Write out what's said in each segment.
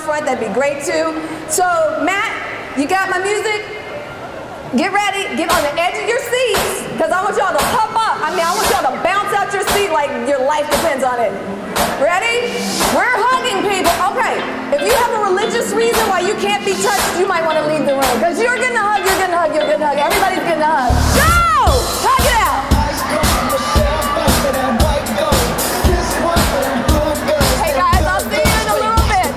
front, that'd be great too. So, Matt, you got my music? Get ready, get on the edge of your seats, because I want y'all to pop up. I mean, I want y'all to bounce out your seat like your life depends on it. Ready? We're hugging people. Okay, if you have a religious reason why you can't be touched, you might want to leave the room, because you're getting a hug, you're getting a hug, you're getting a hug. Everybody's getting a hug. Go! Hug it out. Hey guys, I'll see you in a little bit.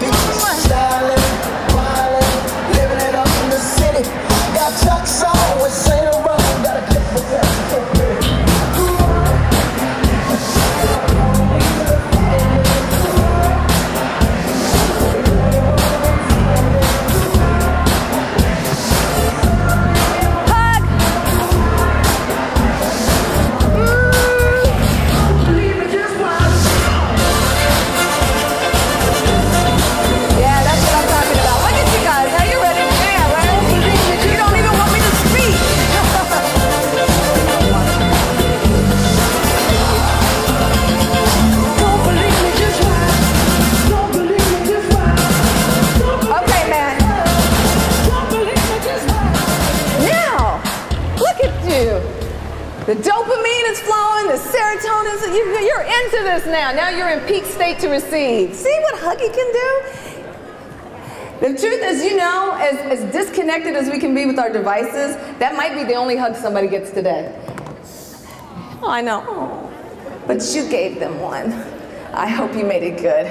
The dopamine is flowing, the serotonin, you're into this now. Now you're in peak state to receive. See what Huggy can do? The truth is, you know, as disconnected as we can be with our devices, that might be the only hug somebody gets today. Oh, I know. Oh, but you gave them one. I hope you made it good.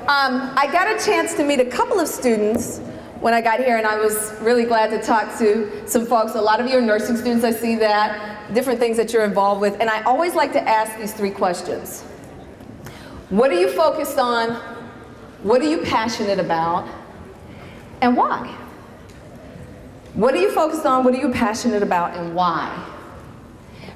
I got a chance to meet a couple of students when I got here, and I was really glad to talk to some folks. A lot of you are nursing students, I see that. Different things that you're involved with, and I always like to ask these three questions. What are you focused on? What are you passionate about? And why? What are you focused on? What are you passionate about? And why?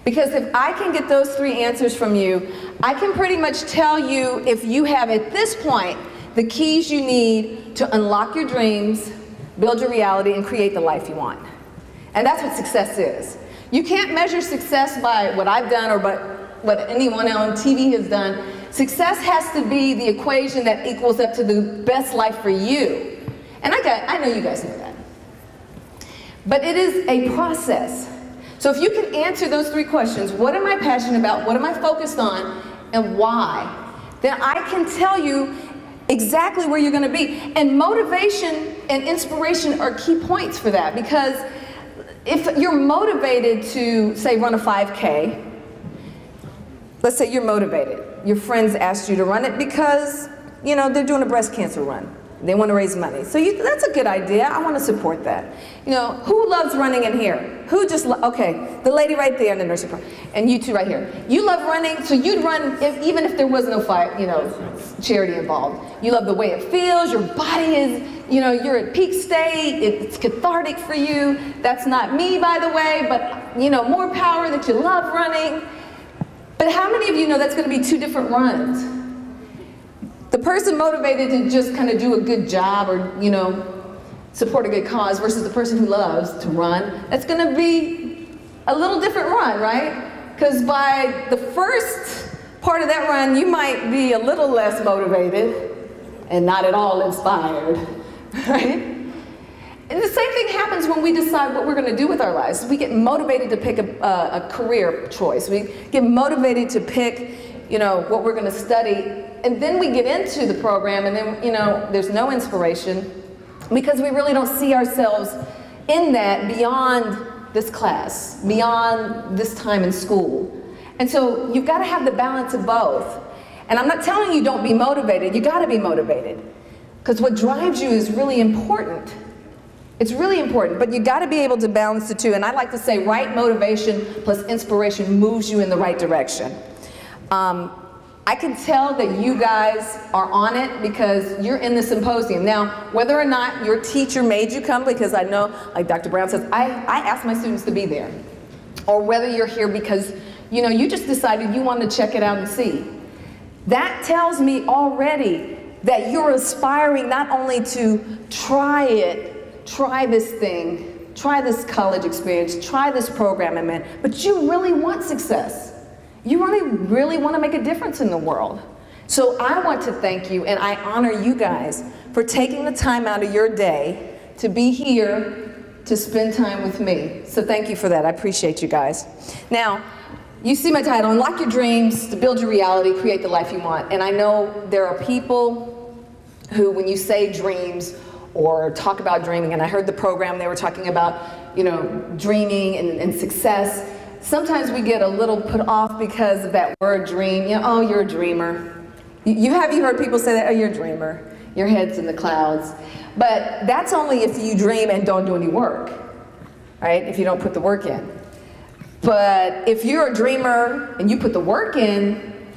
Because if I can get those three answers from you, I can pretty much tell you if you have, at this point, the keys you need to unlock your dreams, build your reality, and create the life you want. And that's what success is. You can't measure success by what I've done or by what anyone on TV has done. Success has to be the equation that equals up to the best life for you. And I know you guys know that. But it is a process. So if you can answer those three questions, what am I passionate about, what am I focused on, and why, then I can tell you exactly where you're going to be. And motivation and inspiration are key points for that, because if you're motivated to, say, run a 5K, let's say you're motivated. Your friends asked you to run it because, you know, they're doing a breast cancer run. They want to raise money. So that's a good idea. I want to support that. You know, who loves running in here? Who just, okay, the lady right there in the nursing program, and you two right here. You love running, so you'd run even if there was no charity involved. You love the way it feels, your body is, you know, you're at peak state, it's cathartic for you. That's not me, by the way, but, you know, more power that you love running. But how many of you know that's going to be two different runs? The person motivated to just kind of do a good job or, you know, support a good cause versus the person who loves to run, that's going to be a little different run, right? Because by the first part of that run, you might be a little less motivated and not at all inspired, right? And the same thing happens when we decide what we're going to do with our lives. We get motivated to pick a career choice. We get motivated to pick, you know, what we're going to study. And then we get into the program, and then, you know, there's no inspiration because we really don't see ourselves in that beyond this class, beyond this time in school. And so you've got to have the balance of both. And I'm not telling you don't be motivated. You got to be motivated, because what drives you is really important. It's really important, but you got to be able to balance the two. And I like to say right motivation plus inspiration moves you in the right direction. I can tell that you guys are on it because you're in the symposium. Now, whether or not your teacher made you come, because I know, like Dr. Brown says, I ask my students to be there. Or whether you're here because, you know, you just decided you wanted to check it out and see. That tells me already that you're aspiring not only to try it, try this thing, try this college experience, try this program I'm in, but you really want success. You really want to make a difference in the world. So I want to thank you, and I honor you guys for taking the time out of your day to be here to spend time with me. So thank you for that. I appreciate you guys. Now, you see my title, Unlock Your Dreams to Build Your Reality, Create the Life You Want. And I know there are people who, when you say dreams or talk about dreaming, and I heard the program, they were talking about, you know, dreaming and success. Sometimes we get a little put off because of that word dream. You know, oh, you're a dreamer. Have you heard people say that? Oh, you're a dreamer. Your head's in the clouds. But that's only if you dream and don't do any work, right? If you don't put the work in. But if you're a dreamer and you put the work in,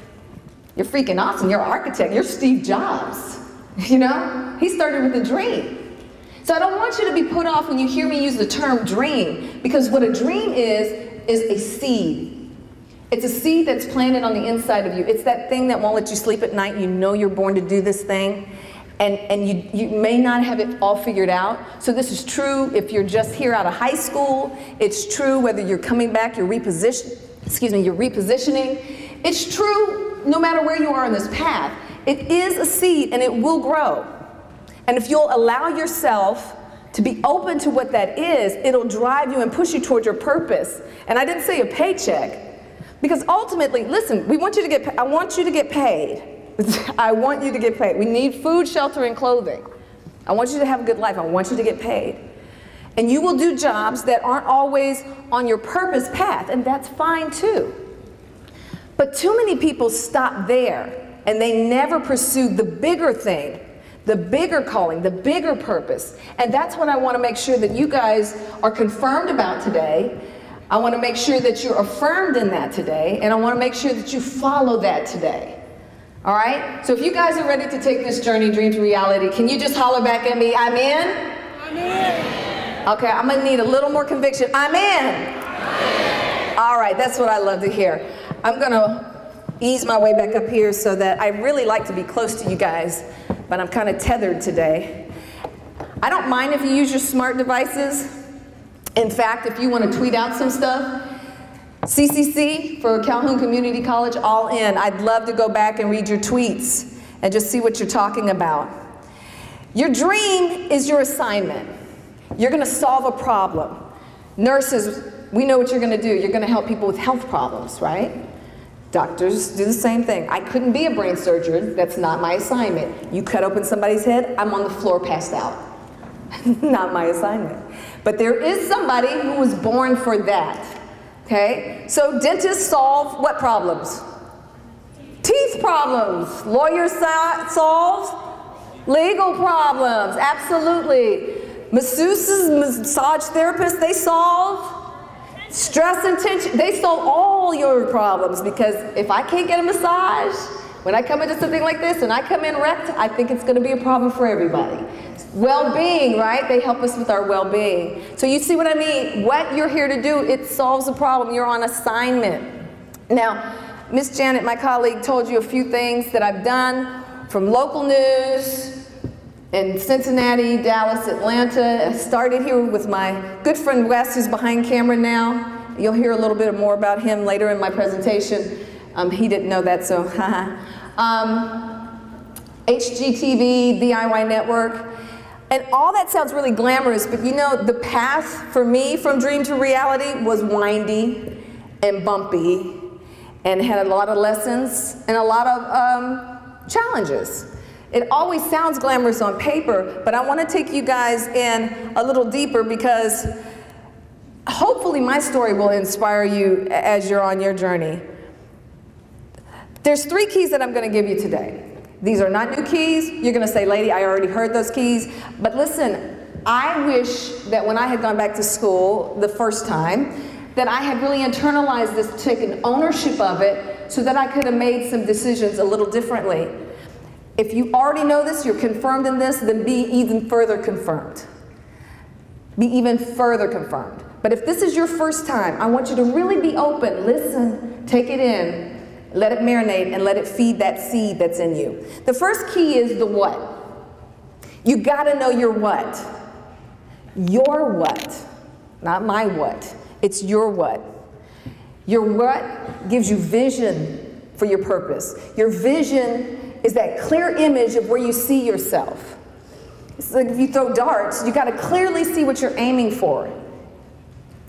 you're freaking awesome. You're an architect. You're Steve Jobs. You know? He started with a dream. So I don't want you to be put off when you hear me use the term dream, because what a dream is a seed. It's a seed that's planted on the inside of you. It's that thing that won't let you sleep at night. You know you're born to do this thing, and you may not have it all figured out. So this is true if you're just here out of high school. It's true whether you're coming back, you're repositioning. It's true no matter where you are on this path. It is a seed, and it will grow. And if you'll allow yourself to be open to what that is, it'll drive you and push you toward your purpose. And I didn't say a paycheck, because ultimately, listen, I want you to get paid. I want you to get paid. We need food, shelter, and clothing. I want you to have a good life. I want you to get paid. And you will do jobs that aren't always on your purpose path, and that's fine too. But too many people stop there, and they never pursue the bigger thing, the bigger calling, the bigger purpose. And that's what I want to make sure that you guys are confirmed about today. I want to make sure that you're affirmed in that today, and I want to make sure that you follow that today. All right? So if you guys are ready to take this journey, dream to reality, can you just holler back at me, I'm in? I'm in. Okay, I'm going to need a little more conviction. I'm in. I'm in. All right, that's what I love to hear. I'm going to ease my way back up here so that I really like to be close to you guys, but I'm kind of tethered today. I don't mind if you use your smart devices. In fact, if you want to tweet out some stuff, CCC for Calhoun Community College, all in. I'd love to go back and read your tweets and just see what you're talking about. Your dream is your assignment. You're going to solve a problem. Nurses, we know what you're going to do. You're going to help people with health problems, right? Doctors do the same thing. I couldn't be a brain surgeon. That's not my assignment. You cut open somebody's head, I'm on the floor passed out. Not my assignment. But there is somebody who was born for that. Okay? So dentists solve what problems? Teeth problems. Lawyers solve legal problems. Absolutely. Masseuses, massage therapists, they solve stress and tension. They solve all your problems, because if I can't get a massage, when I come into something like this and I come in wrecked, I think it's going to be a problem for everybody. Well-being, right? They help us with our well-being. So you see what I mean? What you're here to do, it solves a problem. You're on assignment. Now, Miss Janet, my colleague, told you a few things that I've done, from local news in Cincinnati, Dallas, Atlanta. I started here with my good friend Wes, who's behind camera now. You'll hear a little bit more about him later in my presentation. He didn't know that, so HGTV, DIY Network. And all that sounds really glamorous, but you know, the path for me from dream to reality was windy and bumpy, and had a lot of lessons and a lot of challenges. It always sounds glamorous on paper, but I want to take you guys in a little deeper, because hopefully my story will inspire you as you're on your journey. There's 3 keys that I'm going to give you today. These are not new keys. You're going to say, lady, I already heard those keys. But listen, I wish that when I had gone back to school the first time, that I had really internalized this, taken ownership of it, so that I could have made some decisions a little differently. If you already know this, you're confirmed in this, then be even further confirmed. Be even further confirmed. But if this is your first time, I want you to really be open, listen, take it in, let it marinate, and let it feed that seed that's in you. The first key is the what. You gotta know your what. Your what, not my what. It's your what. Your what gives you vision. for your purpose. Your vision is that clear image of where you see yourself. It's like if you throw darts, you got to clearly see what you're aiming for.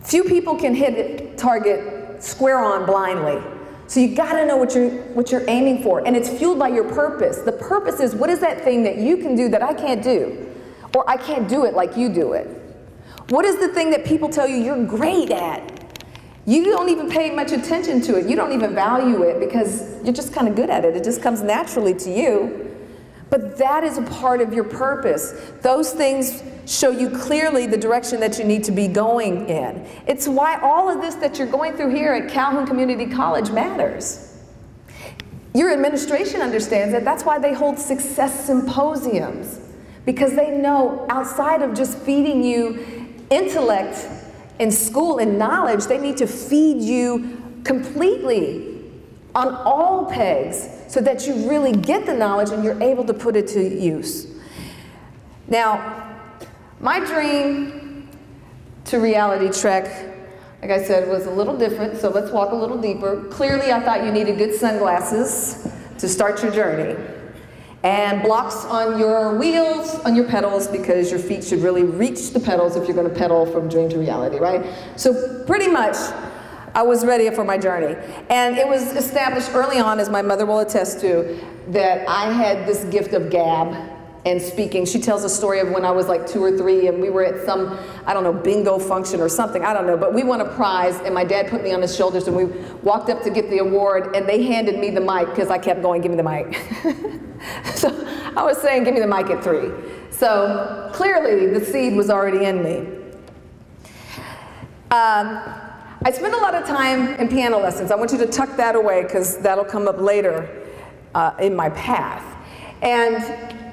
Few people can hit a target square on blindly. So you got to know what you're aiming for, and it's fueled by your purpose. The purpose is, what is that thing that you can do that I can't do? Or I can't do it like you do it. What is the thing that people tell you you're great at? You don't even pay much attention to it. You don't even value it because you're just kind of good at it. It just comes naturally to you. But that is a part of your purpose. Those things show you clearly the direction that you need to be going in. It's why all of this that you're going through here at Calhoun Community College matters. Your administration understands it. That's why they hold success symposiums. Because they know outside of just feeding you intellect in school and knowledge, they need to feed you completely on all pegs so that you really get the knowledge and you're able to put it to use. Now, my dream to reality trek, like I said, was a little different, so let's walk a little deeper. Clearly, I thought you needed good sunglasses to start your journey. And blocks on your wheels, on your pedals, because your feet should really reach the pedals if you're going to pedal from dream to reality, right? So pretty much, I was ready for my journey. And it was established early on, as my mother will attest to, that I had this gift of gab and speaking. She tells a story of when I was like 2 or 3 and we were at some, I don't know, bingo function or something, I don't know, but we won a prize and my dad put me on his shoulders and we walked up to get the award and they handed me the mic because I kept going, give me the mic. So I was saying, give me the mic at 3. So clearly the seed was already in me. I spent a lot of time in piano lessons. I want you to tuck that away because that'll come up later in my path. And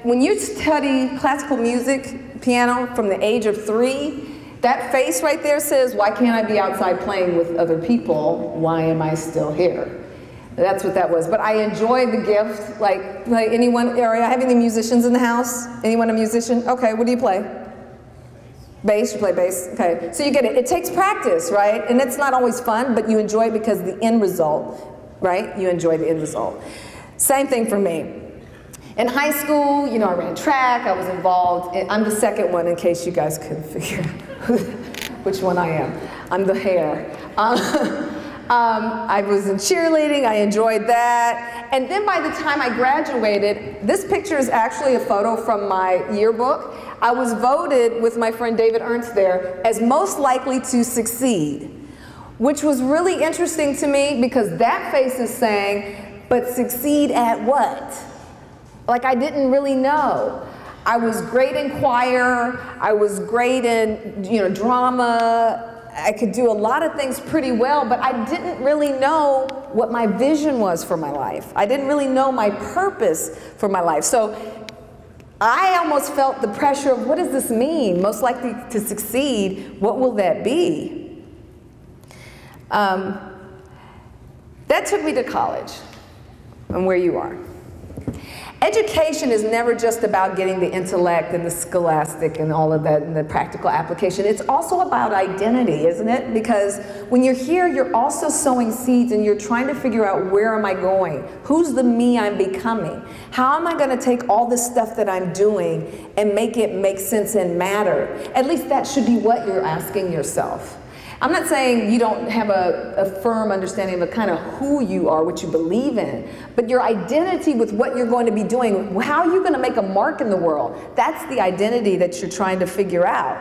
when you study classical music, piano, from the age of 3, that face right there says, why can't I be outside playing with other people? Why am I still here? That's what that was. But I enjoyed the gift. Like anyone, I have any musicians in the house? Anyone a musician? Okay, what do you play? Bass, you play bass? Okay, so you get it. It takes practice, right? And it's not always fun, but you enjoy it because the end result, right? You enjoy the end result. Same thing for me. In high school, you know, I ran track, I was involved. I'm the second one in case you guys couldn't figure out which one I am. I'm the hair. I was in cheerleading, I enjoyed that. And then by the time I graduated, this picture is actually a photo from my yearbook. I was voted with my friend David Ernst there as most likely to succeed, which was really interesting to me because that face is saying, but succeed at what? Like I didn't really know. I was great in choir, I was great in, you know, drama. I could do a lot of things pretty well, but I didn't really know what my vision was for my life. I didn't really know my purpose for my life. So I almost felt the pressure of, what does this mean? Most likely to succeed, what will that be? That took me to college and where you are. Education is never just about getting the intellect and the scholastic and all of that and the practical application. It's also about identity, isn't it? Because when you're here, you're also sowing seeds and you're trying to figure out, where am I going? Who's the me I'm becoming? How am I going to take all this stuff that I'm doing and make it make sense and matter? At least that should be what you're asking yourself. I'm not saying you don't have a firm understanding of kind of who you are, what you believe in, but your identity with what you're going to be doing, how are you going to make a mark in the world? That's the identity that you're trying to figure out.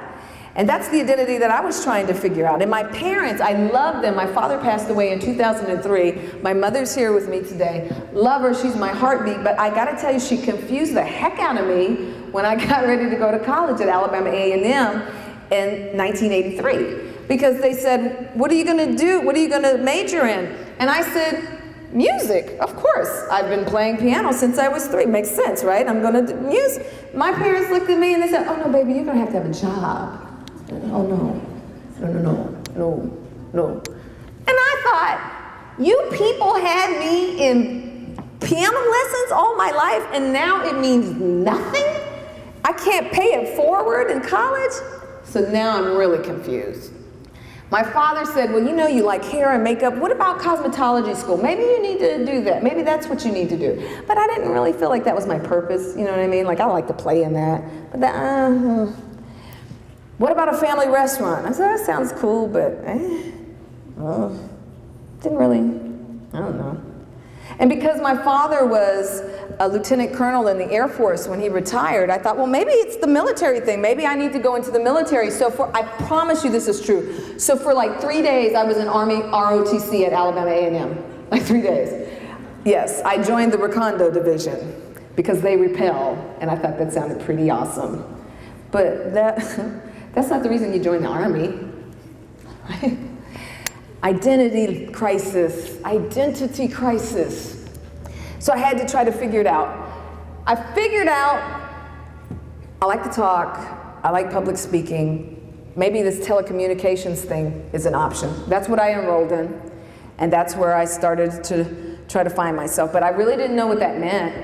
And that's the identity that I was trying to figure out. And my parents, I love them. My father passed away in 2003. My mother's here with me today. Love her, she's my heartbeat, but I gotta tell you, she confused the heck out of me when I got ready to go to college at Alabama A&M in 1983. Because they said, what are you going to do? What are you going to major in? And I said, music, of course. I've been playing piano since I was 3. Makes sense, right? I'm going to do music. My parents looked at me and they said, oh no, baby, you're going to have a job. Oh no. And I thought, you people had me in piano lessons all my life and now it means nothing? I can't pay it forward in college? So now I'm really confused. My father said, well, you know you like hair and makeup. What about cosmetology school? Maybe you need to do that. Maybe that's what you need to do. But I didn't really feel like that was my purpose. You know what I mean? Like, I like to play in that. But that, what about a family restaurant? I said, that sounds cool, but didn't really, I don't know. And because my father was a lieutenant colonel in the Air Force when he retired, I thought, well, maybe it's the military thing. Maybe I need to go into the military. So I promise you this is true. So for like 3 days, I was in Army ROTC at Alabama A&M. Like 3 days. Yes, I joined the Recondo Division because they repel, and I thought that sounded pretty awesome. But that's not the reason you join the Army. Right? Identity crisis, identity crisis. So I had to try to figure it out. I figured out I like to talk, I like public speaking. Maybe this telecommunications thing is an option. That's what I enrolled in, and that's where I started to try to find myself. But I really didn't know what that meant.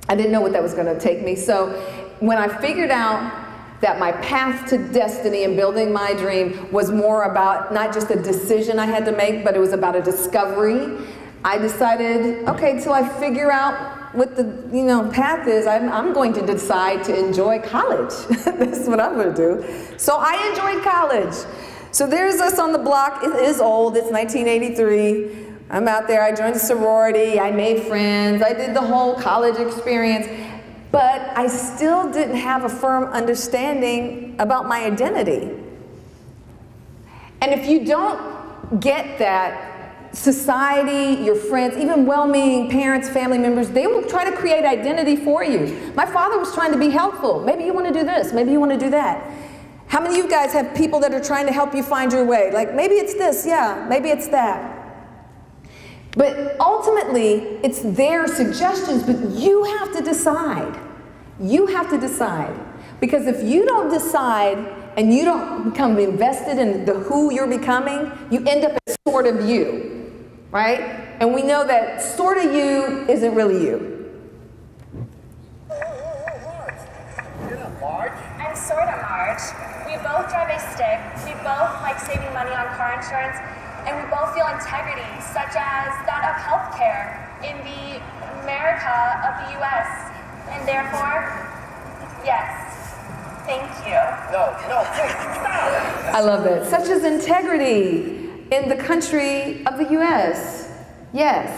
I didn't know what that was going to take me. So when I figured out that my path to destiny and building my dream was more about not just a decision I had to make, but it was about a discovery, I decided, okay, till I figure out what the path is, I'm going to decide to enjoy college. That's what I'm going to do. So I enjoyed college. So there's us on the block. It is old. It's 1983. I'm out there. I joined a sorority. I made friends. I did the whole college experience. But I still didn't have a firm understanding about my identity. And if you don't get that, society, your friends, even well-meaning parents, family members, they will try to create identity for you. My father was trying to be helpful. Maybe you want to do this, maybe you want to do that. How many of you guys have people that are trying to help you find your way? Like, maybe it's this, yeah, maybe it's that. But ultimately, it's their suggestions, but you have to decide. You have to decide. Because if you don't decide and you don't become invested in the who you're becoming, you end up as sort of you, right? And we know that sort of you isn't really you. I'm sort of Marge. We both drive a stick. We both like saving money on car insurance. And we both feel integrity, such as that of healthcare in the America of the U.S. And therefore, yes, thank you. No, please, stop. I love that. Such as integrity in the country of the U.S. Yes,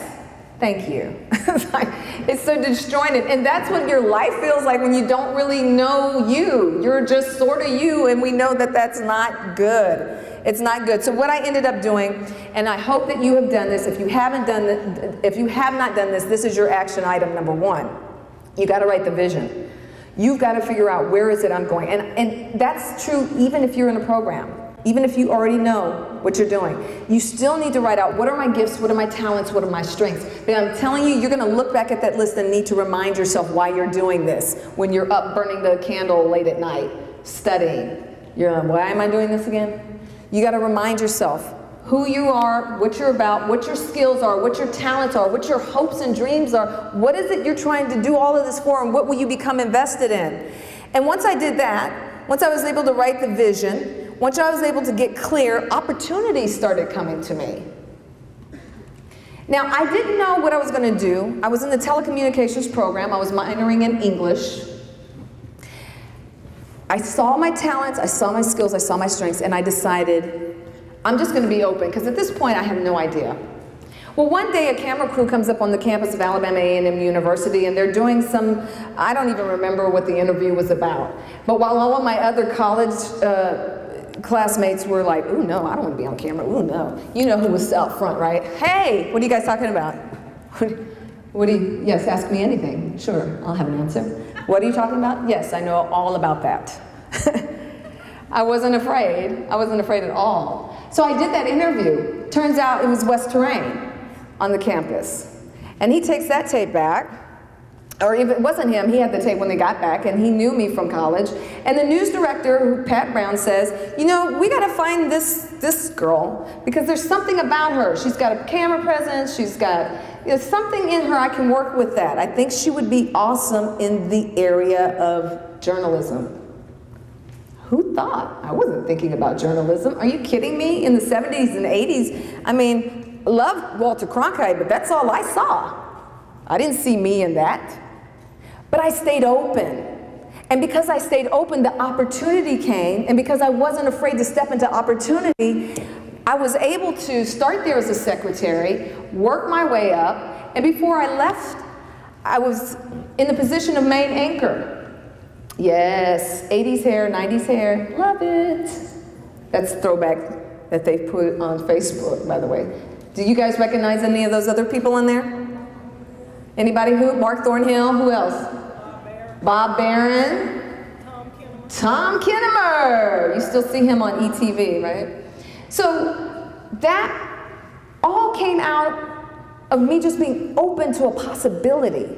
thank you. It's so disjointed. And that's what your life feels like when you don't really know you. You're just sort of you, and we know that that's not good. It's not good. So what I ended up doing, and I hope that you have done this, if you have not done this, this is your action item number 1. You got to write the vision. You've got to figure out where is it I'm going. And that's true even if you're in a program. Even if you already know what you're doing. You still need to write out, what are my gifts, what are my talents, what are my strengths. But I'm telling you, you're going to look back at that list and need to remind yourself why you're doing this. When you're up burning the candle late at night, studying. You're like, why am I doing this again? You got to remind yourself who you are, what you're about, what your skills are, what your talents are, what your hopes and dreams are. What is it you're trying to do all of this for, and what will you become invested in? And once I did that, once I was able to write the vision, once I was able to get clear, opportunities started coming to me. Now, I didn't know what I was going to do. I was in the telecommunications program. I was minoring in English. I saw my talents, I saw my skills, I saw my strengths, and I decided I'm just going to be open, because at this point I have no idea. Well, one day a camera crew comes up on the campus of Alabama A&M University, and they're doing some, I don't even remember what the interview was about. But while all of my other college classmates were like, ooh, no, I don't want to be on camera, ooh, no. You know who was out front, right? Hey, what are you guys talking about? Yes, ask me anything. Sure, I'll have an answer. What are you talking about? Yes, I know all about that. I wasn't afraid. I wasn't afraid at all. So I did that interview. Turns out it was West Terrain on the campus. And he takes that tape back, or if it wasn't him, he had the tape when they got back, and he knew me from college. And the news director, Pat Brown, says, you know, we got to find this girl, because there's something about her. She's got a camera presence, she's got something in her, I can work with that. I think she would be awesome in the area of journalism. Who thought? I wasn't thinking about journalism. Are you kidding me? In the 70s and 80s, I mean, loved Walter Cronkite, but that's all I saw. I didn't see me in that. But I stayed open. And because I stayed open, the opportunity came, and because I wasn't afraid to step into opportunity, I was able to start there as a secretary, work my way up, and before I left, I was in the position of main anchor. Yes, 80s hair, 90s hair, love it. That's throwback that they put on Facebook, by the way. Do you guys recognize any of those other people in there? Anybody who? Mark Thornhill, who else? Bob Barron, Tom Kinnemer. You still see him on ETV, right? So that all came out of me just being open to a possibility.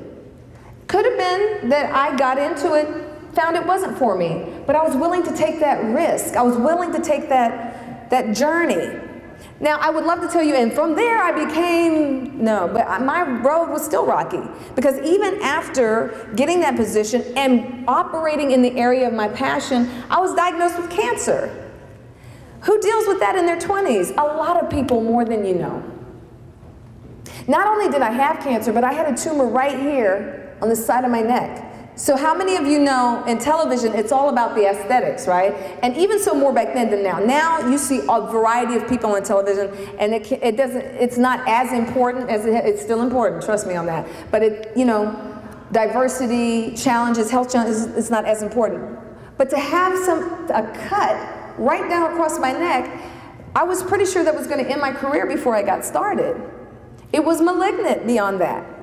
Could have been that I got into it, found it wasn't for me, but I was willing to take that risk. I was willing to take that journey. Now, I would love to tell you, and from there I became, no, but my road was still rocky. Because even after getting that position and operating in the area of my passion, I was diagnosed with cancer. Who deals with that in their 20s? A lot of people, more than you know. Not only did I have cancer, but I had a tumor right here on the side of my neck. So how many of you know in television it's all about the aesthetics, right? And even so more back then than now. Now you see a variety of people on television, and it's not as important as it's still important, trust me on that. But diversity challenges, health challenges, it's not as important. But to have a cut right down across my neck, I was pretty sure that was going to end my career before I got started. It was malignant beyond that.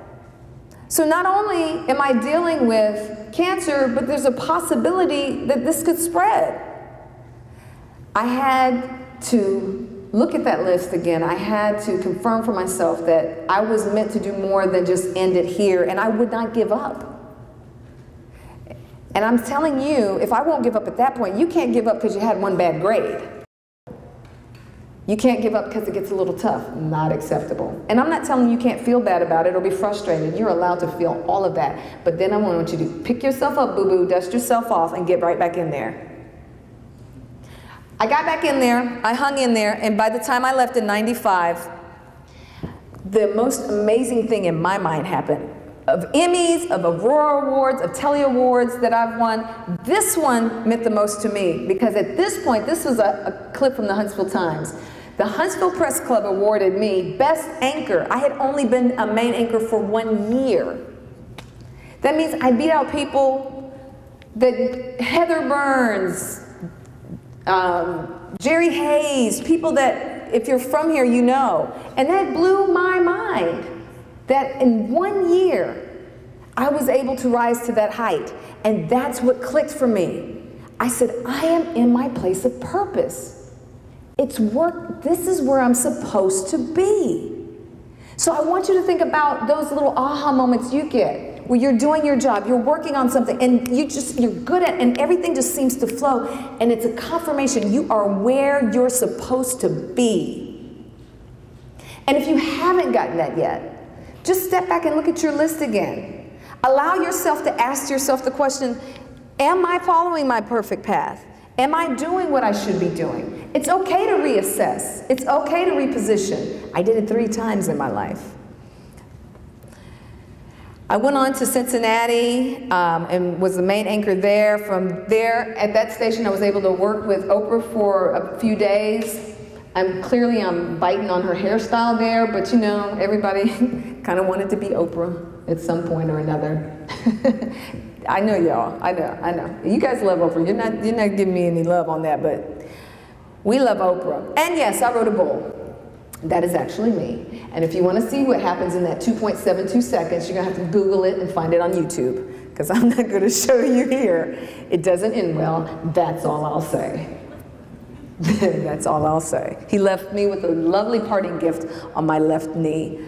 So not only am I dealing with cancer, but there's a possibility that this could spread. I had to look at that list again. I had to confirm for myself that I was meant to do more than just end it here, and I would not give up. And I'm telling you, if I won't give up at that point, you can't give up because you had one bad grade. You can't give up because it gets a little tough. Not acceptable. And I'm not telling you can't feel bad about it or be frustrated. You're allowed to feel all of that. But then I want you to pick yourself up, boo-boo, dust yourself off, and get right back in there. I got back in there, I hung in there, and by the time I left in '95, the most amazing thing in my mind happened. Of Emmys, of Aurora Awards, of Telly Awards that I've won, this one meant the most to me because at this point, this was a clip from the Huntsville Times. The Huntsville Press Club awarded me Best Anchor. I had only been a main anchor for 1 year. That means I beat out people that Heather Burns, Jerry Hayes, people that if you're from here, you know. And that blew my mind. That in 1 year, I was able to rise to that height. And that's what clicked for me. I said, I am in my place of purpose. It's work, this is where I'm supposed to be. So I want you to think about those little aha moments you get, where you're doing your job, you're working on something, and you're good at, and everything just seems to flow. And it's a confirmation you are where you're supposed to be. And if you haven't gotten that yet, just step back and look at your list again. Allow yourself to ask yourself the question, am I following my perfect path? Am I doing what I should be doing? It's okay to reassess. It's okay to reposition. I did it 3 times in my life. I went on to Cincinnati and was the main anchor there. From there, at that station, I was able to work with Oprah for a few days. I'm biting on her hairstyle there, but you know, everybody kind of wanted to be Oprah at some point or another. I know y'all, I know. You guys love Oprah. You're not giving me any love on that, but we love Oprah. And yes, I wrote a bull. That is actually me. And if you want to see what happens in that 2.72 seconds, you're going to have to Google it and find it on YouTube, because I'm not going to show you here. It doesn't end well. That's all I'll say. That's all I'll say. He left me with a lovely parting gift on my left knee.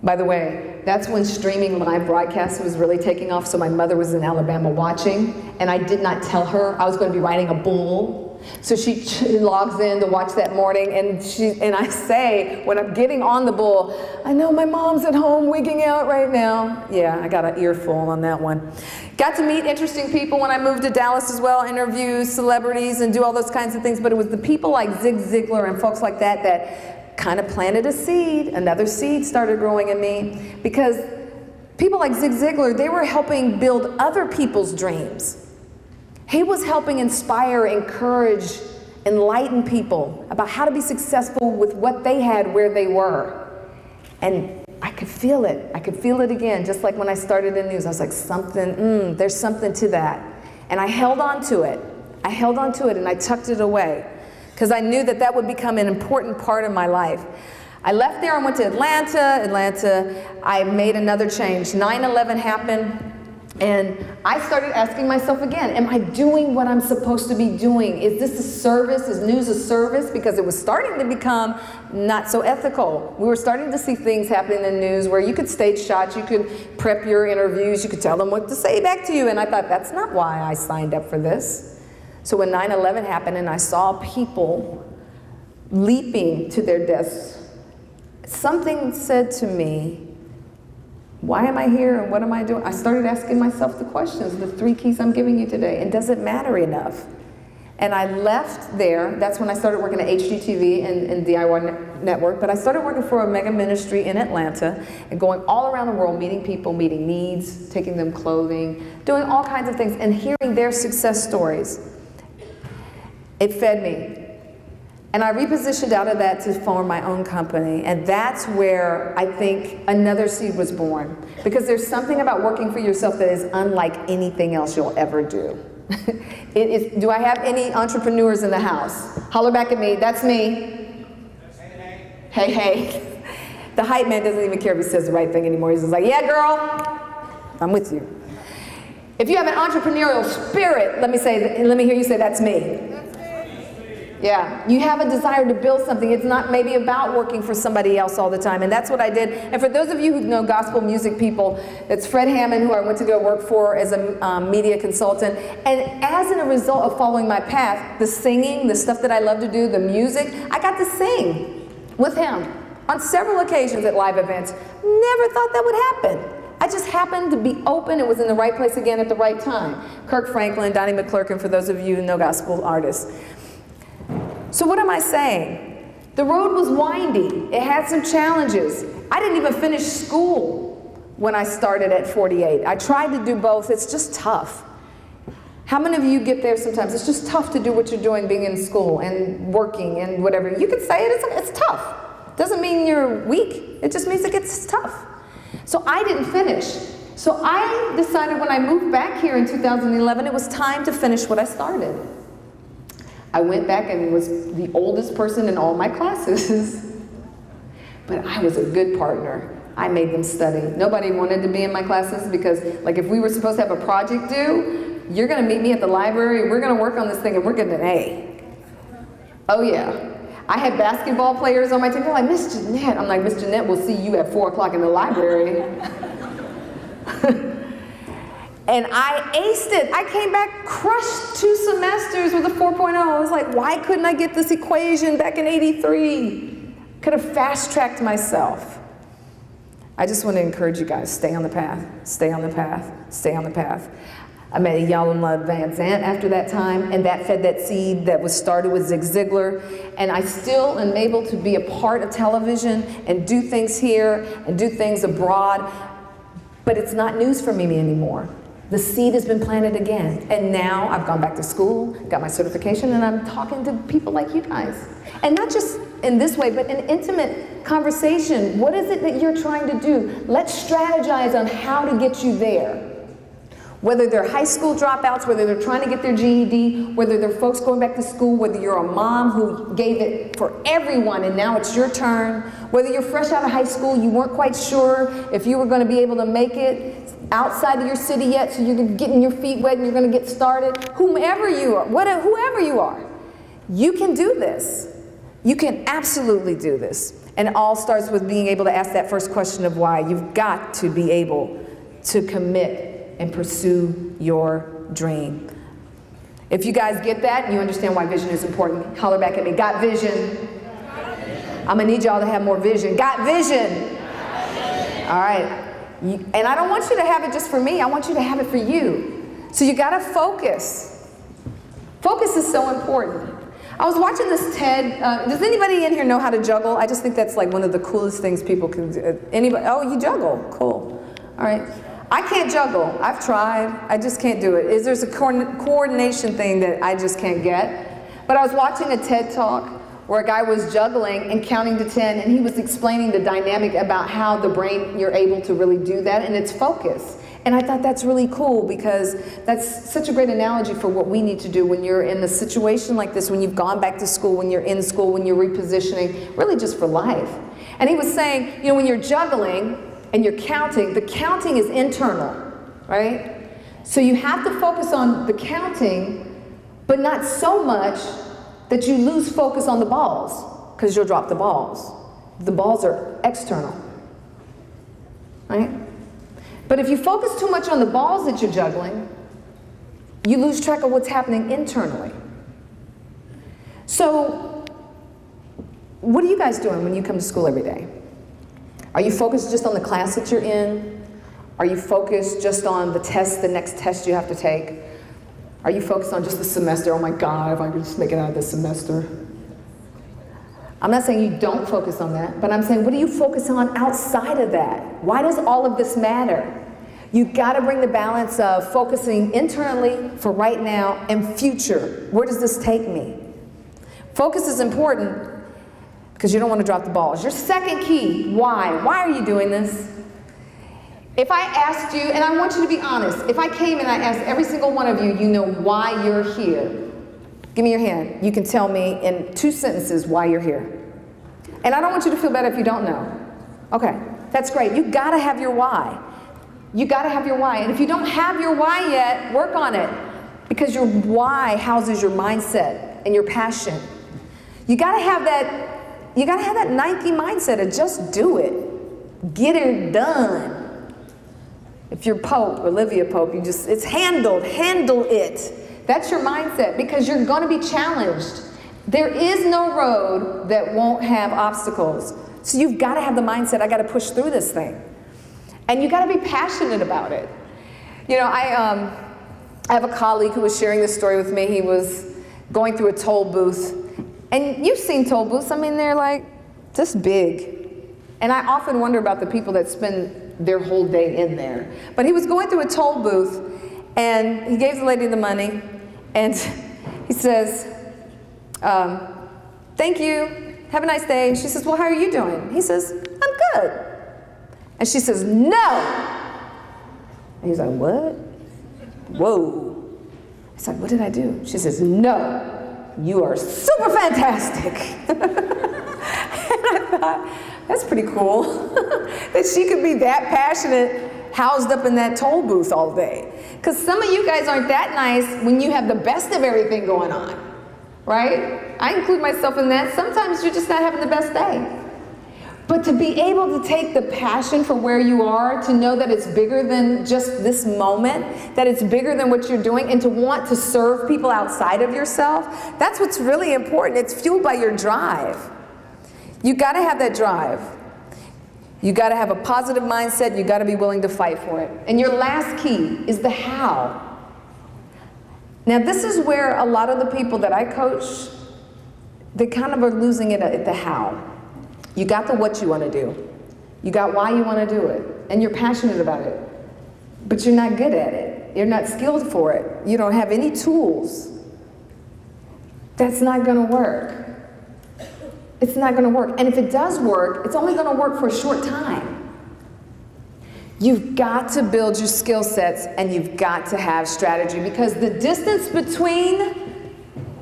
By the way, that's when streaming live broadcasts was really taking off, so my mother was in Alabama watching, and I did not tell her I was going to be riding a bull. So she logs in to watch that morning, and I say, when I'm getting on the bull, I know my mom's at home wigging out right now. Yeah, I got an earful on that one. Got to meet interesting people when I moved to Dallas as well, interview celebrities and do all those kinds of things, but it was the people like Zig Ziglar and folks like that that kind of planted a seed. Another seed started growing in me, because people like Zig Ziglar, they were helping build other people's dreams. He was helping inspire, encourage, enlighten people about how to be successful with what they had where they were. And I could feel it. I could feel it again, just like when I started in news. I was like, there's something to that. And I held on to it. I held on to it and I tucked it away, because I knew that that would become an important part of my life. I left there and went to Atlanta, I made another change. 9/11 happened. And I started asking myself again, am I doing what I'm supposed to be doing? Is this a service? Is news a service? Because it was starting to become not so ethical. We were starting to see things happening in the news where you could stage shots, you could prep your interviews, you could tell them what to say back to you. And I thought, that's not why I signed up for this. So when 9/11 happened and I saw people leaping to their deaths, something said to me, why am I here and what am I doing? I started asking myself the questions, the 3 keys I'm giving you today, and does it matter enough? And I left there. That's when I started working at HGTV and DIY Network, but I started working for a mega ministry in Atlanta and going all around the world, meeting people, meeting needs, taking them clothing, doing all kinds of things, and hearing their success stories. It fed me. And I repositioned out of that to form my own company. And that's where I think another seed was born. Because there's something about working for yourself that is unlike anything else you'll ever do. Do I have any entrepreneurs in the house? Holler back at me. That's me. Hey, hey. The hype man doesn't even care if he says the right thing anymore. He's just like, yeah, girl, I'm with you. If you have an entrepreneurial spirit, let me hear you say, that's me. Yeah, you have a desire to build something. It's not maybe about working for somebody else all the time, and that's what I did. And for those of you who know gospel music people, it's Fred Hammond, who I went to go work for as a media consultant. And as a result of following my path, the singing, the stuff that I love to do, the music, I got to sing with him on several occasions at live events. Never thought that would happen. I just happened to be open. It was in the right place again at the right time. Kirk Franklin, Donnie McClurkin, for those of you who know gospel artists. So what am I saying? The road was windy. It had some challenges. I didn't even finish school when I started at 48. I tried to do both. It's just tough. How many of you get there sometimes? It's just tough to do what you're doing, being in school and working and whatever. You could say it's tough. Doesn't mean you're weak. It just means it gets tough. So I didn't finish. So I decided when I moved back here in 2011, it was time to finish what I started. I went back and was the oldest person in all my classes, but I was a good partner. I made them study. Nobody wanted to be in my classes because, like, if we were supposed to have a project due, you're gonna meet me at the library, we're gonna work on this thing and we're getting an A. Oh yeah. I had basketball players on my team. They're like, Miss Jeanette. I'm like, Miss Jeanette, we'll see you at 4 o'clock in the library. And I aced it. I came back, crushed 2 semesters with a 4.0. I was like, why couldn't I get this equation back in '83? Could have fast-tracked myself. I just want to encourage you guys, stay on the path, stay on the path, stay on the path. I met Yaloma Van Zant after that time, and that fed that seed that was started with Zig Ziglar. And I still am able to be a part of television and do things here and do things abroad, but it's not news for me anymore. The seed has been planted again. And now I've gone back to school, got my certification, and I'm talking to people like you guys. And not just in this way, but in intimate conversation. What is it that you're trying to do? Let's strategize on how to get you there. Whether they're high school dropouts, whether they're trying to get their GED, whether they're folks going back to school, whether you're a mom who gave it for everyone and now it's your turn, whether you're fresh out of high school, you weren't quite sure if you were going to be able to make it outside of your city yet, so you're getting your feet wet and you're going to get started. Whoever you are, whoever you are, you can do this. You can absolutely do this. And it all starts with being able to ask that first question of why. You've got to be able to commit and pursue your dream. If you guys get that and you understand why vision is important, holler back at me. Got vision? I'm gonna need y'all to have more vision. Got vision? All right. And I don't want you to have it just for me. I want you to have it for you. So you gotta focus. Focus is so important. I was watching this TED. Does anybody in here know how to juggle? I just think that's like one of the coolest things people can do. Anybody? Oh, you juggle. Cool. All right. I can't juggle. I've tried. I just can't do it. There's a coordination thing that I just can't get. But I was watching a TED Talk where a guy was juggling and counting to 10, and he was explaining the dynamic about how the brain, you're able to really do that, and it's focus. And I thought that's really cool because that's such a great analogy for what we need to do when you're in a situation like this, when you've gone back to school, when you're in school, when you're repositioning, really just for life. And he was saying, you know, when you're juggling and you're counting, the counting is internal, right? So you have to focus on the counting, but not so much that you lose focus on the balls, because you'll drop the balls. The balls are external, right? But if you focus too much on the balls that you're juggling, you lose track of what's happening internally. So, what are you guys doing when you come to school every day? Are you focused just on the class that you're in? Are you focused just on the test, the next test you have to take? Are you focused on just the semester? Oh my God, if I could just make it out of this semester. I'm not saying you don't focus on that, but I'm saying, what do you focus on outside of that? Why does all of this matter? You gotta bring the balance of focusing internally for right now and future. Where does this take me? Focus is important because you don't want to drop the balls. Your second key, why? Why are you doing this? If I asked you, and I want you to be honest, if I came and I asked every single one of you, you know why you're here. Give me your hand. You can tell me in 2 sentences why you're here. And I don't want you to feel bad if you don't know. Okay, that's great. You gotta have your why. You gotta have your why. And if you don't have your why yet, work on it. Because your why houses your mindset and your passion. You gotta have that Nike mindset of just do it. Get it done. If you're Pope, Olivia Pope, it's handle it. That's your mindset, because you're gonna be challenged. There is no road that won't have obstacles. So you've gotta have the mindset, I gotta push through this thing. And you gotta be passionate about it. You know, I have a colleague who was sharing this story with me. He was going through a toll booth. And you've seen toll booths, I mean, they're like this big. And I often wonder about the people that spend their whole day in there. But he was going through a toll booth, and he gave the lady the money, and he says, thank you, have a nice day. And she says, well, how are you doing? He says, I'm good. And she says, no. And he's like, what? Whoa. He's like, what did I do? She says, no, you are super fantastic. And I thought, that's pretty cool that she could be that passionate, housed up in that toll booth all day. Because some of you guys aren't that nice when you have the best of everything going on, right? I include myself in that. Sometimes you're just not having the best day. But to be able to take the passion for where you are, to know that it's bigger than just this moment, that it's bigger than what you're doing, and to want to serve people outside of yourself, that's what's really important. It's fueled by your drive. You gotta have that drive. You gotta have a positive mindset. You gotta be willing to fight for it. And your last key is the how. Now this is where a lot of the people that I coach, they kind of are losing it at the how. You got the what you wanna do. You got why you wanna do it. And you're passionate about it. But you're not good at it. You're not skilled for it. You don't have any tools. That's not gonna work. It's not gonna work. And if it does work, it's only gonna work for a short time. You've got to build your skill sets, and you've got to have strategy, because the distance between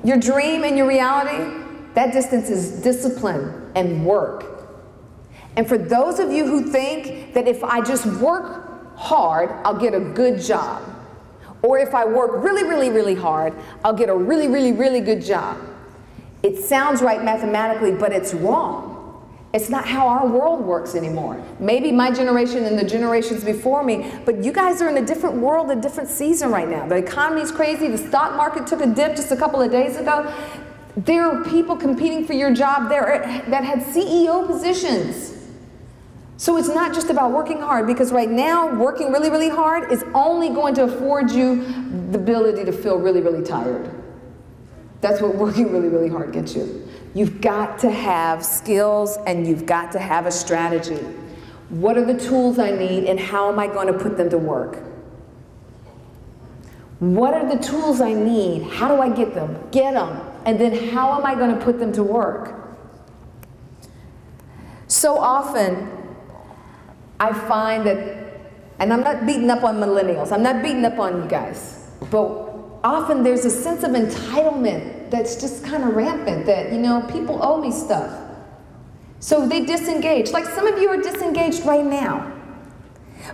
your dream and your reality, that distance is discipline and work. And for those of you who think that if I just work hard, I'll get a good job, or if I work really, really, really hard, I'll get a really, really, really good job. It sounds right mathematically, but it's wrong. It's not how our world works anymore. Maybe my generation and the generations before me, but you guys are in a different world, a different season right now. The economy's crazy. The stock market took a dip just a couple of days ago. There are people competing for your job there that had CEO positions. So it's not just about working hard, because right now, working really, really hard is only going to afford you the ability to feel really, really tired. That's what working really, really hard gets you. You've got to have skills and you've got to have a strategy. What are the tools I need and how am I going to put them to work? What are the tools I need? How do I get them? Get them. And then how am I going to put them to work? So often, I find that, and I'm not beating up on millennials, I'm not beating up on you guys, but often there's a sense of entitlement that's just kind of rampant, that, you know, people owe me stuff. So they disengage, like some of you are disengaged right now.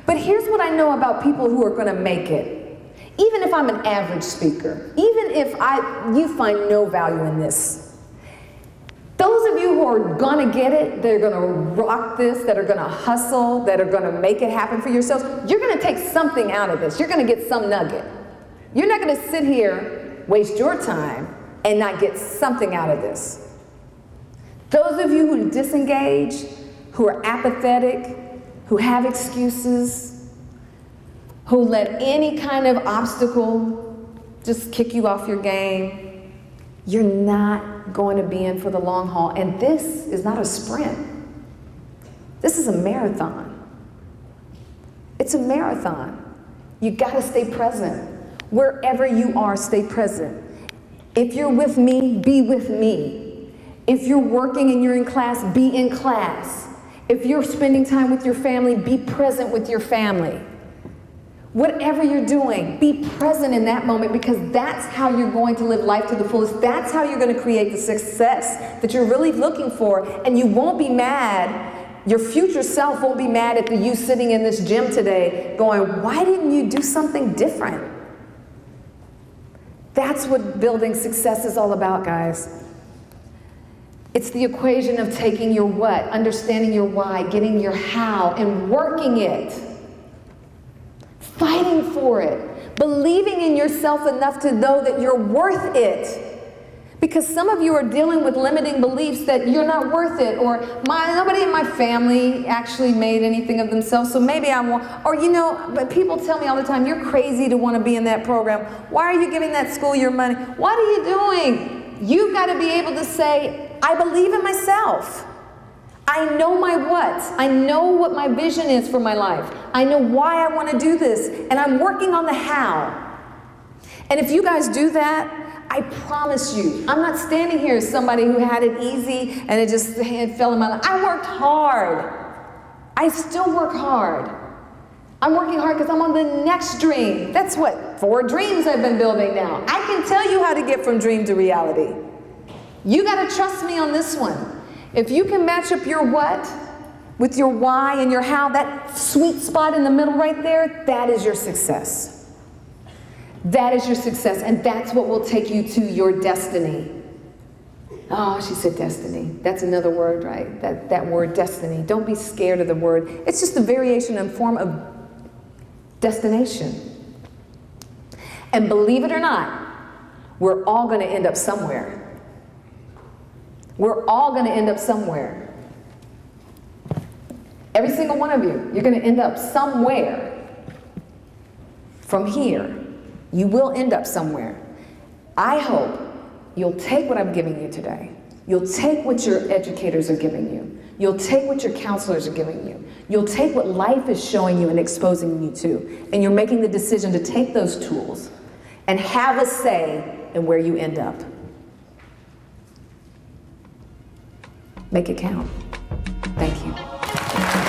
But here's what I know about people who are going to make it. Even if I'm an average speaker, even if you find no value in this, those of you who are gonna get it, that are gonna rock this, that are gonna hustle, that are gonna make it happen for yourselves, you're gonna take something out of this. You're gonna get some nugget. You're not gonna sit here, waste your time, and not get something out of this. Those of you who disengage, who are apathetic, who have excuses, who let any kind of obstacle just kick you off your game, you're not going to be in for the long haul. And this is not a sprint. This is a marathon. It's a marathon. You got to stay present. Wherever you are, stay present. If you're with me, be with me. If you're working and you're in class, be in class. If you're spending time with your family, be present with your family. Whatever you're doing, be present in that moment, because that's how you're going to live life to the fullest. That's how you're going to create the success that you're really looking for. And you won't be mad. Your future self won't be mad at you sitting in this gym today going, why didn't you do something different? That's what building success is all about, guys. It's the equation of taking your what, understanding your why, getting your how, and working it. Fighting for it, believing in yourself enough to know that you're worth it. Because some of you are dealing with limiting beliefs that you're not worth it, or nobody in my family actually made anything of themselves, so maybe I won't. Or, you know, but people tell me all the time, you're crazy to want to be in that program. Why are you giving that school your money? What are you doing? You've got to be able to say, I believe in myself. I know my what. I know what my vision is for my life. I know why I want to do this, and I'm working on the how. And if you guys do that, I promise you, I'm not standing here as somebody who had it easy and it fell in my lap. I worked hard. I still work hard. I'm working hard because I'm on the next dream. That's what, 4 dreams I've been building now. I can tell you how to get from dream to reality. You got to trust me on this one. If you can match up your what with your why and your how, that sweet spot in the middle right there, that is your success. That is your success, and that's what will take you to your destiny. Oh, she said destiny. That's another word, right? That word, destiny. Don't be scared of the word. It's just a variation and form of destination. And believe it or not, we're all going to end up somewhere. We're all going to end up somewhere. Every single one of you, you're going to end up somewhere. From here, you will end up somewhere. I hope you'll take what I'm giving you today. You'll take what your educators are giving you. You'll take what your counselors are giving you. You'll take what life is showing you and exposing you to. And you're making the decision to take those tools and have a say in where you end up. Make it count. Thank you.